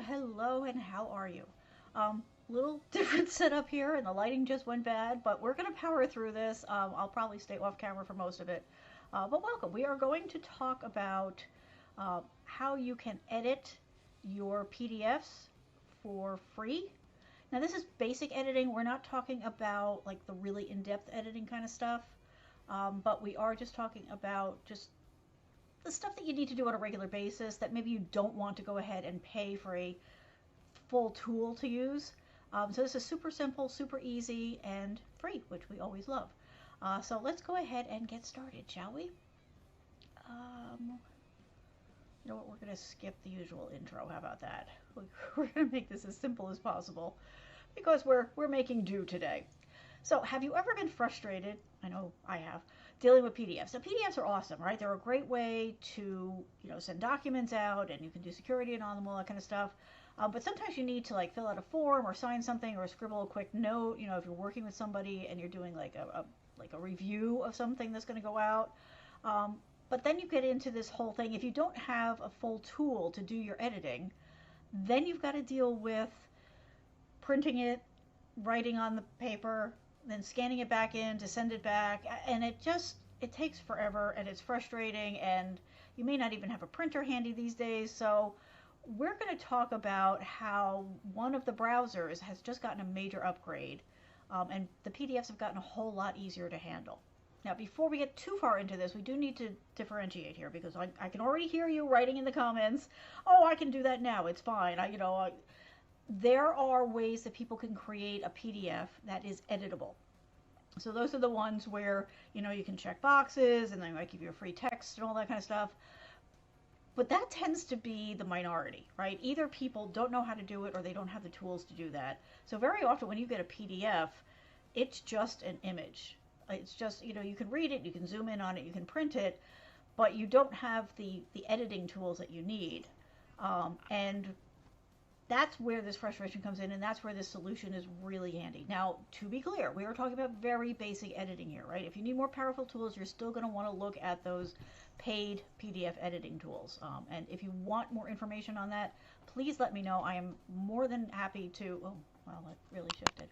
Hello, and how are you? Little different setup here, and the lighting just went bad, but we're going to power through this. I'll probably stay off camera for most of it. But welcome. We are going to talk about how you can edit your PDFs for free. Now, this is basic editing. We're not talking about like the really in-depth editing kind of stuff, but we are just talking about just the stuff that you need to do on a regular basis that maybe you don't want to go ahead and pay for a full tool to use. So this is super simple, super easy, and free, which we always love. So let's go ahead and get started, shall we? Um, you know what, we're going to skip the usual intro. How about that? We're going to make this as simple as possible because we're making do today. So have you ever been frustrated? I know I have, dealing with PDFs. Now PDFs are awesome, right? They're a great way to, send documents out, and you can do security and on them, all that kind of stuff. But sometimes you need to like fill out a form or sign something or scribble a quick note. If you're working with somebody and you're doing like a review of something that's going to go out. But then you get into this whole thing. If you don't have a full tool to do your editing, then you've got to deal with printing it, writing on the paper, then scanning it back in to send it back, and it takes forever, and it's frustrating, and you may not even have a printer handy these days. So we're going to talk about how one of the browsers has just gotten a major upgrade, and the PDFs have gotten a whole lot easier to handle. Now, before we get too far into this, we do need to differentiate here, because I can already hear you writing in the comments, oh, I can do that now, it's fine. There are ways that people can create a PDF that is editable. So those are the ones where, you can check boxes, and they might give you a free text and all that kind of stuff. But that tends to be the minority, right? Either people don't know how to do it or they don't have the tools to do that. So very often when you get a PDF, it's just an image. It's just, you can read it, you can zoom in on it, you can print it, but you don't have the editing tools that you need. And that's where this frustration comes in, and that's where this solution is really handy. Now, to be clear, we are talking about very basic editing here, right? If you need more powerful tools, you're still going to want to look at those paid PDF editing tools. And if you want more information on that, please let me know. I am more than happy to, oh, well, that really shifted.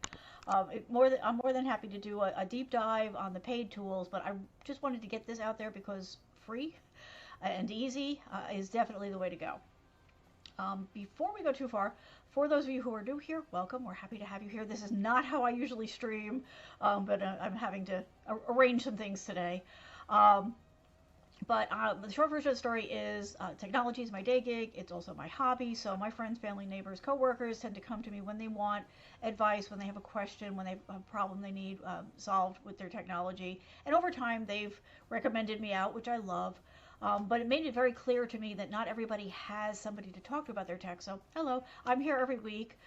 I'm more than happy to do a deep dive on the paid tools, but I just wanted to get this out there because free and easy is definitely the way to go. Before we go too far, for those of you who are new here, welcome. We're happy to have you here. This is not how I usually stream, but I'm having to arrange some things today. But the short version of the story is technology is my day gig. It's also my hobby. So my friends, family, neighbors, coworkers tend to come to me when they want advice, when they have a question, when they have a problem they need solved with their technology. And over time, they've recommended me out, which I love. But it made it very clear to me that not everybody has somebody to talk to about their tech. So, hello, I'm here every week.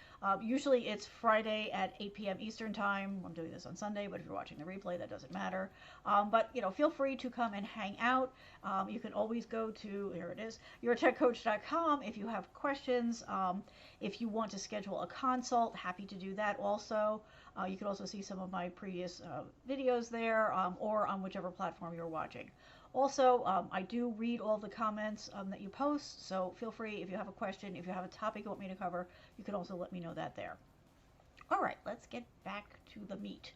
Usually it's Friday at 8 p.m. Eastern Time. I'm doing this on Sunday, but if you're watching the replay, that doesn't matter. But, feel free to come and hang out. You can always go to, here it is, yourtechcoach.com if you have questions. If you want to schedule a consult, happy to do that also. You can also see some of my previous videos there or on whichever platform you're watching. Also, I do read all the comments that you post, so feel free if you have a question, if you have a topic you want me to cover, you can also let me know that there. All right, let's get back to the meat.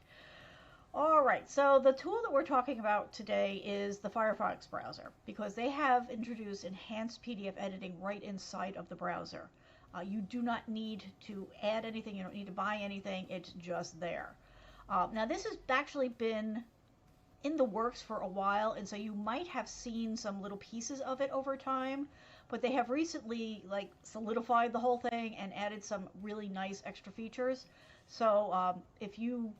All right, so the tool that we're talking about today is the Firefox browser, because they have introduced enhanced PDF editing right inside of the browser. You do not need to add anything, you don't need to buy anything, it's just there. Now this has actually been in the works for a while, and so you might have seen some little pieces of it over time, but they have recently like solidified the whole thing and added some really nice extra features. So if you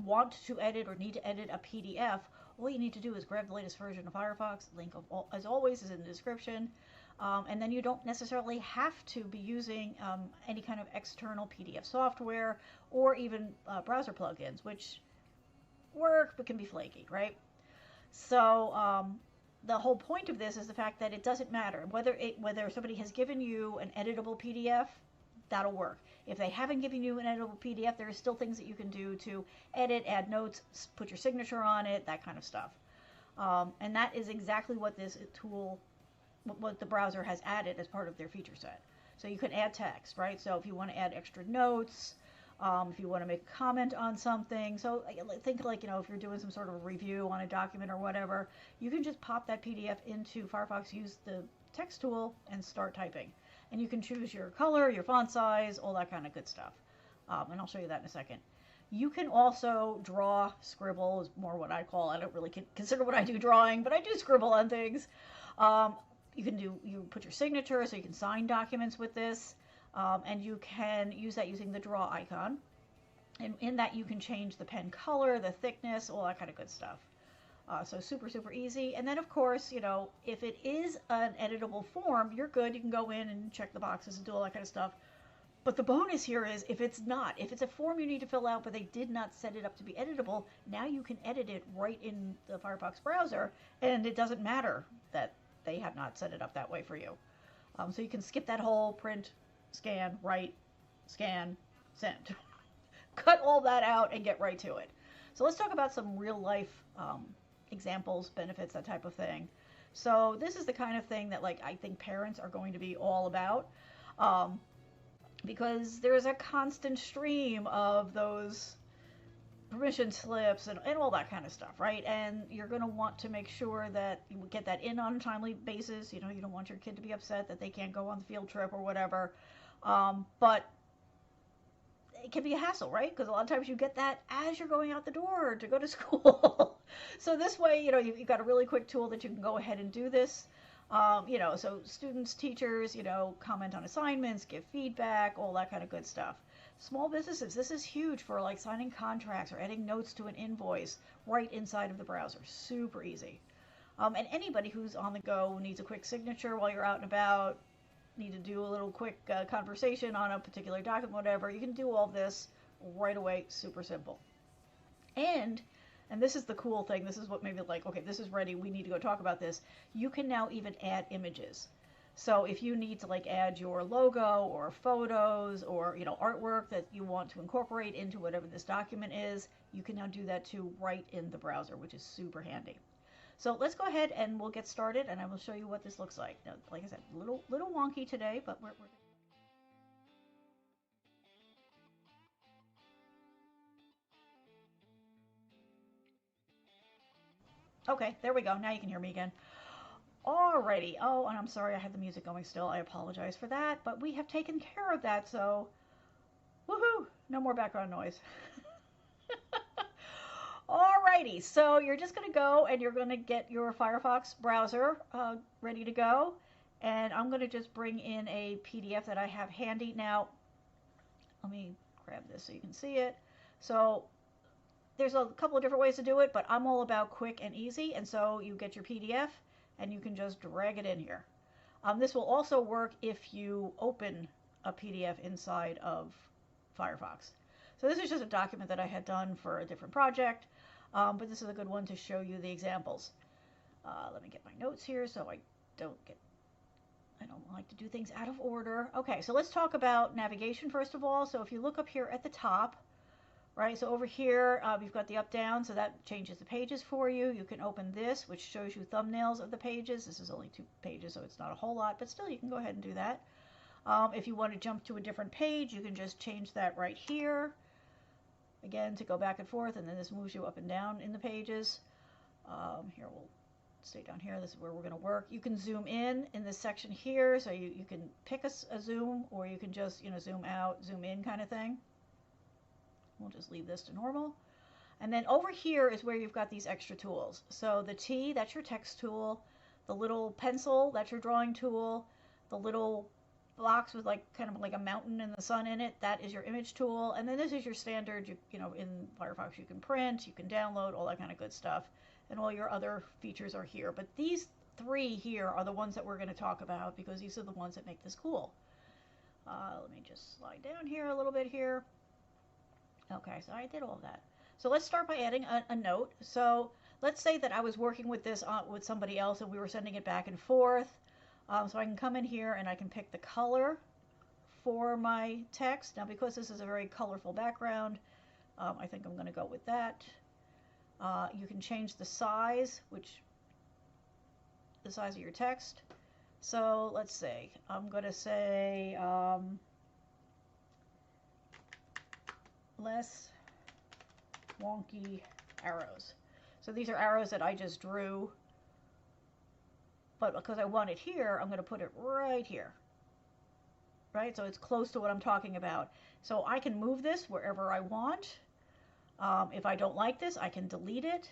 want to edit or need to edit a PDF, all you need to do is grab the latest version of Firefox. Link as always is in the description, and then you don't necessarily have to be using any kind of external PDF software or even browser plugins, which work but can be flaky, right? So the whole point of this is the fact that it doesn't matter whether somebody has given you an editable PDF, that'll work. If they haven't given you an editable PDF, there are still things that you can do to edit, add notes, put your signature on it, that kind of stuff. And that is exactly what this tool, what the browser has added as part of their feature set. So you can add text, right? So if you want to add extra notes, if you want to make a comment on something. So think like, if you're doing some sort of review on a document or whatever, you can just pop that PDF into Firefox, use the text tool, and start typing. And you can choose your color, your font size, all that kind of good stuff. And I'll show you that in a second. You can also draw, scribble is more what I call. I don't really consider what I do drawing, but I do scribble on things. You put your signature, so you can sign documents with this, and you can use that using the draw icon. And in that, you can change the pen color, the thickness, all that kind of good stuff. So super, super easy. And then, of course, if it is an editable form, you're good. You can go in and check the boxes and do all that kind of stuff. But the bonus here is if it's a form you need to fill out, but they did not set it up to be editable, now you can edit it right in the Firefox browser, and it doesn't matter that they have not set it up that way for you. So you can skip that whole print, scan, write, scan, send. Cut all that out and get right to it. So let's talk about some real life examples, benefits, that type of thing. So this is the kind of thing that I think parents are going to be all about. Because there's a constant stream of those permission slips and all that kind of stuff, right? And you're going to want to make sure that you get that in on a timely basis. You don't want your kid to be upset that they can't go on the field trip or whatever. But it can be a hassle, right? Because a lot of times you get that as you're going out the door to go to school. So this way, you've got a really quick tool that you can go ahead and do this. So students, teachers, comment on assignments, give feedback, all that kind of good stuff. Small businesses, this is huge for signing contracts or adding notes to an invoice right inside of the browser. Super easy. And anybody who's on the go needs a quick signature while you're out and about, need to do a little quick conversation on a particular document, whatever, you can do all this right away. Super simple. And this is the cool thing. This is what maybe okay, this is ready. We need to go talk about this. You can now even add images. So if you need to add your logo or photos or artwork that you want to incorporate into whatever this document is, you can now do that too right in the browser, which is super handy. So let's go ahead and we'll get started, and I will show you what this looks like. Now, like I said, little wonky today, but we're okay, there we go. Now you can hear me again. Alrighty. Oh, and I'm sorry I had the music going still. I apologize for that, but we have taken care of that, so woohoo! No more background noise. Alrighty, so you're just going to go and you're going to get your Firefox browser ready to go, and I'm going to just bring in a PDF that I have handy. Now, let me grab this so you can see it. So there's a couple of different ways to do it, but I'm all about quick and easy, and so you get your PDF and you can just drag it in here. This will also work if you open a PDF inside of Firefox. So this is just a document that I had done for a different project, but this is a good one to show you the examples. Let me get my notes here so I don't like to do things out of order. Okay, so let's talk about navigation first of all. So if you look up here at the top, right, so over here you've got the up down, so that changes the pages for you. You can open this, which shows you thumbnails of the pages. This is only 2 pages, so it's not a whole lot, but still you can go ahead and do that. If you want to jump to a different page, you can just change that right here. Again, to go back and forth, and then this moves you up and down in the pages. Here, we'll stay down here. This is where we're going to work. You can zoom in this section here, so you can pick a zoom, or you can just zoom out, zoom in kind of thing. We'll just leave this to normal. And then over here is where you've got these extra tools. So the T, that's your text tool. The little pencil, that's your drawing tool. The little box with kind of like a mountain and the sun in it, that is your image tool. And then this is your standard, in Firefox you can print, you can download, all that kind of good stuff. And all your other features are here. But these 3 here are the ones that we're going to talk about because these are the ones that make this cool. Let me just slide down here a little bit here. Okay, so I did all of that. So let's start by adding a note. So let's say that I was working with this with somebody else and we were sending it back and forth. So I can come in here and I can pick the color for my text. Now because this is a very colorful background, I think I'm going to go with that. You can change the size of your text. So let's see. I'm going to say less wonky arrows. So these are arrows that I just drew, but because I want it here, I'm going to put it right here. Right? So it's close to what I'm talking about. So I can move this wherever I want. If I don't like this, I can delete it,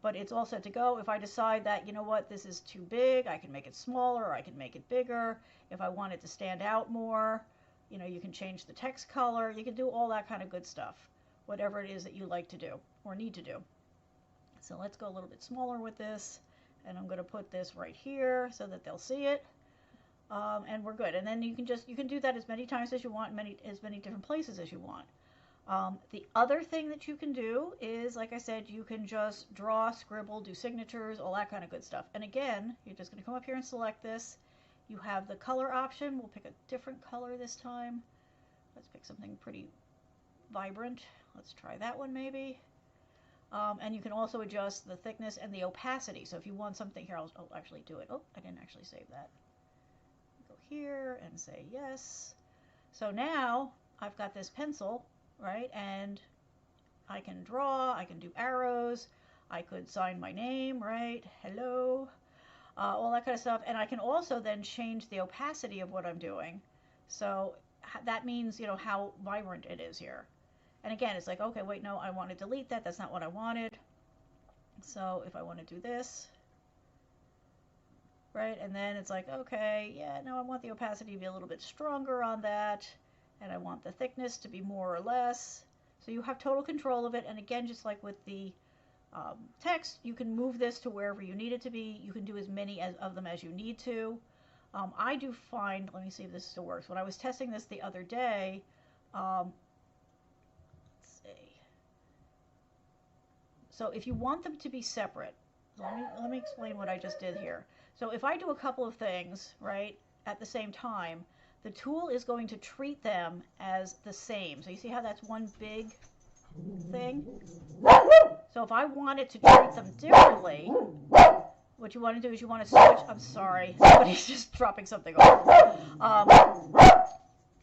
but it's all set to go. If I decide that, you know what, this is too big, I can make it smaller, I can make it bigger. If I want it to stand out more, you know, you can change the text color. You can do all that kind of good stuff, whatever it is that you like to do or need to do. So let's go a little bit smaller with this, and I'm going to put this right here so that they'll see it. And we're good. And then you can do that as many times as you want, as many different places as you want. The other thing that you can do is, like I said, you can just draw, scribble, do signatures, all that kind of good stuff. And again, you're just going to come up here and select this. You have the color option. We'll pick a different color this time. Let's pick something pretty vibrant. Let's try that one maybe. And you can also adjust the thickness and the opacity. So if you want something here, I'll actually do it. Oh, I didn't actually save that. Go here and say yes. So now I've got this pencil, right? And I can draw, I can do arrows, I could sign my name, right? Hello, all that kind of stuff. And I can also then change the opacity of what I'm doing. So that means, you know, how vibrant it is here. And again, it's like, okay, wait, no, I want to delete that. That's not what I wanted. So if I want to do this, right? And then it's like, okay, yeah, no, I want the opacity to be a little bit stronger on that. And I want the thickness to be more or less. So you have total control of it. And again, just like with the text, you can move this to wherever you need it to be. You can do as many of them as you need to. I do find, let me see if this still works. When I was testing this the other day, let's see. So if you want them to be separate, let me explain what I just did here. So if I do a couple of things, right, at the same time, the tool is going to treat them as the same. So you see how that's one big thing? So if I wanted to treat them differently, what you want to do is you want to switch. I'm sorry, somebody's just dropping something off.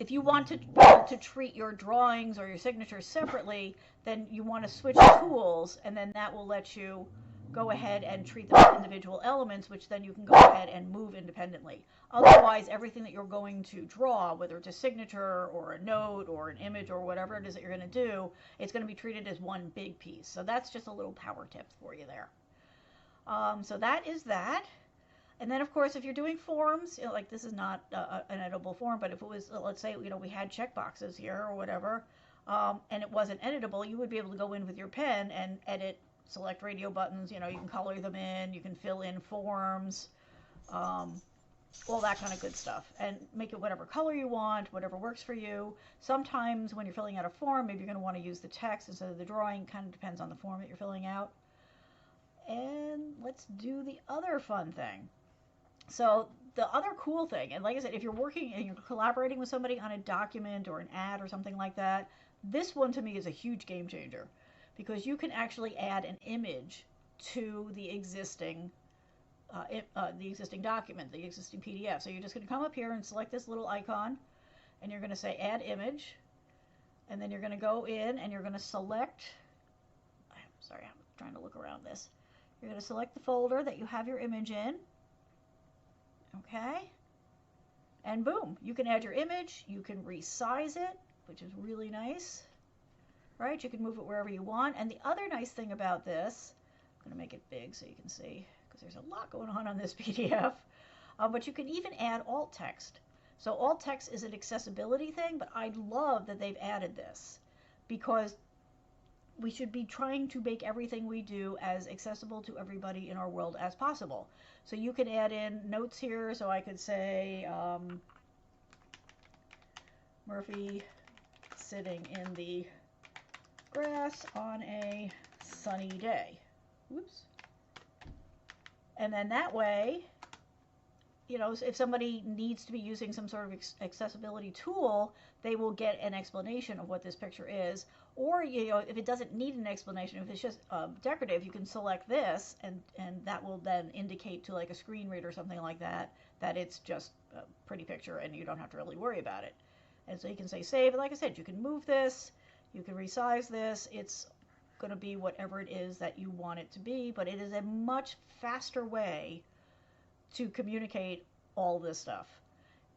If you want to treat your drawings or your signatures separately, then you want to switch tools, and then that will let you go ahead and treat them as individual elements, which then you can go ahead and move independently. Otherwise, everything that you're going to draw, whether it's a signature or a note or an image or whatever it is that you're going to do, it's going to be treated as one big piece. So that's just a little power tip for you there. So that is that. And then, of course, if you're doing forms, you know, like this is not an editable form, but if it was, let's say, you know, we had checkboxes here or whatever, and it wasn't editable, you would be able to go in with your pen and edit, select radio buttons. You know, you can color them in, you can fill in forms, all that kind of good stuff, and make it whatever color you want, whatever works for you. Sometimes when you're filling out a form, maybe you're going to want to use the text instead of the drawing. Kind of depends on the form that you're filling out. And let's do the other fun thing. So the other cool thing, and like I said, if you're working and you're collaborating with somebody on a document or an ad or something like that, this one to me is a huge game changer, because you can actually add an image to the existing document, the existing PDF. So you're just going to come up here and select this little icon, and you're going to say Add Image, and then you're going to go in and you're going to select, I'm sorry, I'm trying to look around this. You're going to select the folder that you have your image in, okay? And boom, you can add your image, you can resize it, which is really nice, right? You can move it wherever you want. And the other nice thing about this, I'm going to make it big so you can see, because there's a lot going on this PDF, but you can even add alt text. So alt text is an accessibility thing, but I love that they've added this, because we should be trying to make everything we do as accessible to everybody in our world as possible. So you can add in notes here, so I could say Murphy sitting in the grass on a sunny day. Whoops. And then that way, you know, if somebody needs to be using some sort of accessibility tool, they will get an explanation of what this picture is. Or, if it doesn't need an explanation, if it's just decorative, you can select this, and that will then indicate to like a screen reader or something like that, that it's just a pretty picture and you don't have to really worry about it. And so you can say save. And like I said, you can move this, you can resize this. It's going to be whatever it is that you want it to be, but it is a much faster way to communicate all this stuff.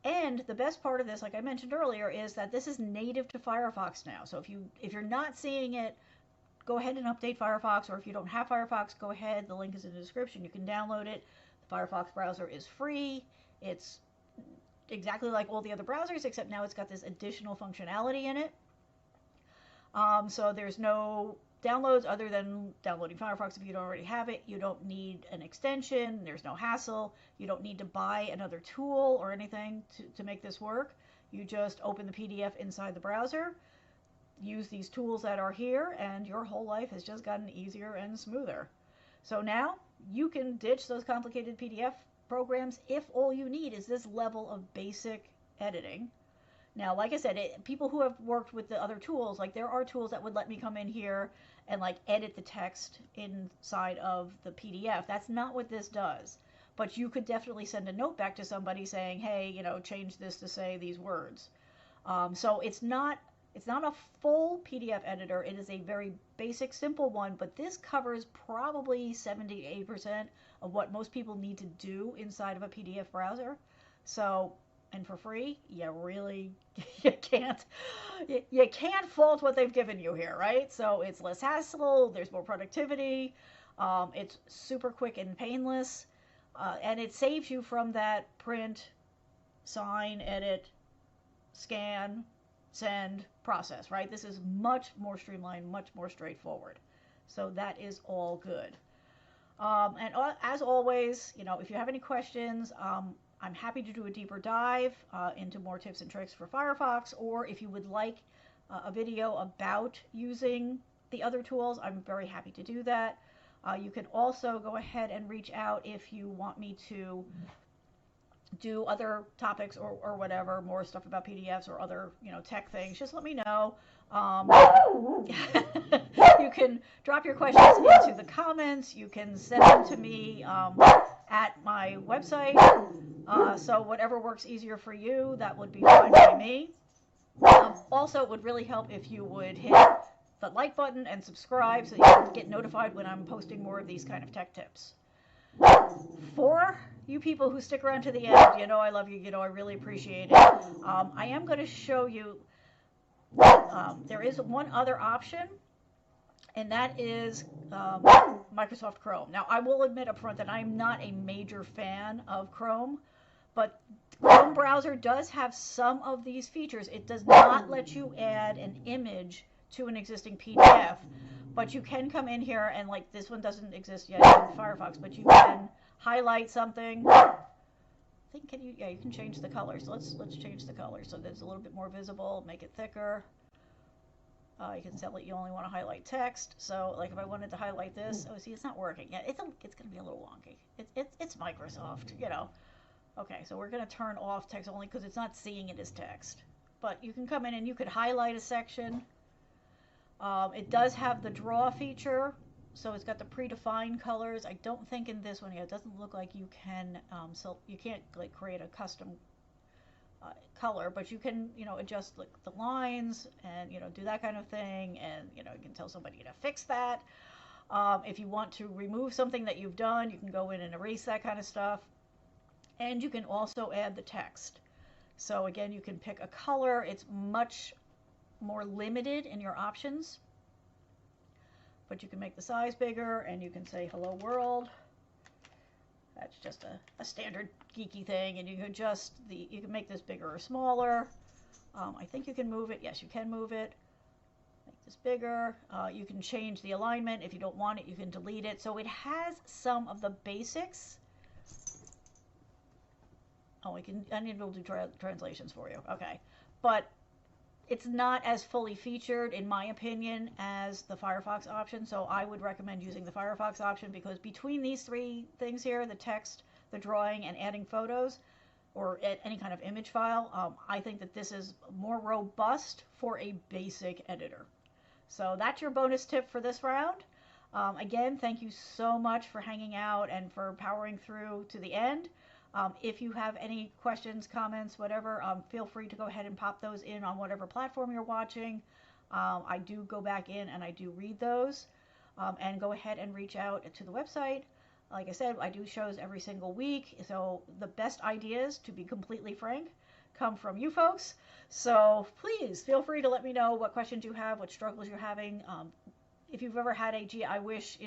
And the best part of this, like I mentioned earlier, is that this is native to Firefox now. So if you're not seeing it, go ahead and update Firefox, or if you don't have Firefox, go ahead. The link is in the description. You can download it. The Firefox browser is free. It's exactly like all the other browsers, except now it's got this additional functionality in it. So there's no downloads other than downloading Firefox if you don't already have it. You don't need an extension. There's no hassle. You don't need to buy another tool or anything to make this work. You just open the PDF inside the browser, use these tools that are here, and your whole life has just gotten easier and smoother. So now you can ditch those complicated PDF programs if all you need is this level of basic editing. Now, like I said, people who have worked with the other tools, like there are tools that would let me come in here and like edit the text inside of the PDF. That's not what this does. But you could definitely send a note back to somebody saying, hey, change this to say these words. So it's not a full PDF editor. It is a very basic, simple one, but this covers probably 70-80% of what most people need to do inside of a PDF browser. So, and for free, you can't fault what they've given you here, right? So it's less hassle, there's more productivity, it's super quick and painless, and it saves you from that print, sign, edit, scan, send process, right? This is much more streamlined, much more straightforward. So that is all good. And as always, if you have any questions, I'm happy to do a deeper dive into more tips and tricks for Firefox, or if you would like a video about using the other tools, I'm very happy to do that. You can also go ahead and reach out if you want me to do other topics or whatever, more stuff about PDFs or other tech things. Just let me know. You can drop your questions into the comments. You can send them to me at my website. So whatever works easier for you, that would be fine by me. Also, it would really help if you would hit the like button and subscribe so that you can get notified when I'm posting more of these kind of tech tips. For you people who stick around to the end, I love you, I really appreciate it. I am going to show you, there is one other option, and that is Microsoft Chrome. Now, I will admit up front that I'm not a major fan of Chrome, but Chrome browser does have some of these features. It does not let you add an image to an existing PDF, but you can come in here and, like, this one doesn't exist yet in Firefox, but you can highlight something. You can change the color. So let's change the color so that it's a little bit more visible, make it thicker. You can tell it you only want to highlight text. So, like, if I wanted to highlight this, see, it's not working. Yeah, it's going to be a little wonky. It's Microsoft, Okay, so we're going to turn off text only because it's not seeing it as text. But you can come in and you could highlight a section. It does have the draw feature, so it's got the predefined colors. I don't think in this one here, it doesn't look like you can, so you can't like create a custom color, but you can, adjust like the lines and, do that kind of thing, and, you can tell somebody to fix that. If you want to remove something that you've done, you can go in and erase that kind of stuff. And you can also add the text. So again, you can pick a color. It's much more limited in your options, but you can make the size bigger, and you can say hello world. That's just a standard geeky thing, and you can adjust you can make this bigger or smaller. I think you can move it. Yes, you can move it. Make this bigger. You can change the alignment. If you don't want it, you can delete it. So it has some of the basics. I need to do translations for you. Okay. But it's not as fully featured, in my opinion, as the Firefox option. So I would recommend using the Firefox option, because between these three things here, the text, the drawing, and adding photos, or any kind of image file, I think that this is more robust for a basic editor. So that's your bonus tip for this round. Again, thank you so much for hanging out and for powering through to the end. If you have any questions, comments, whatever, feel free to go ahead and pop those in on whatever platform you're watching. I do go back in and I do read those. And go ahead and reach out to the website. Like I said, I do shows every single week, so the best ideas, to be completely frank, come from you folks. So please feel free to let me know what questions you have, what struggles you're having. If you've ever had a, gee, I wish,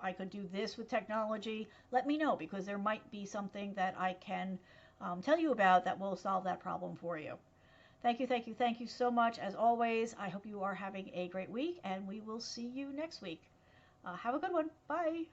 I could do this with technology, let me know, because there might be something that I can tell you about that will solve that problem for you. Thank you, thank you, thank you so much. As always, I hope you are having a great week, and we will see you next week. Have a good one. Bye.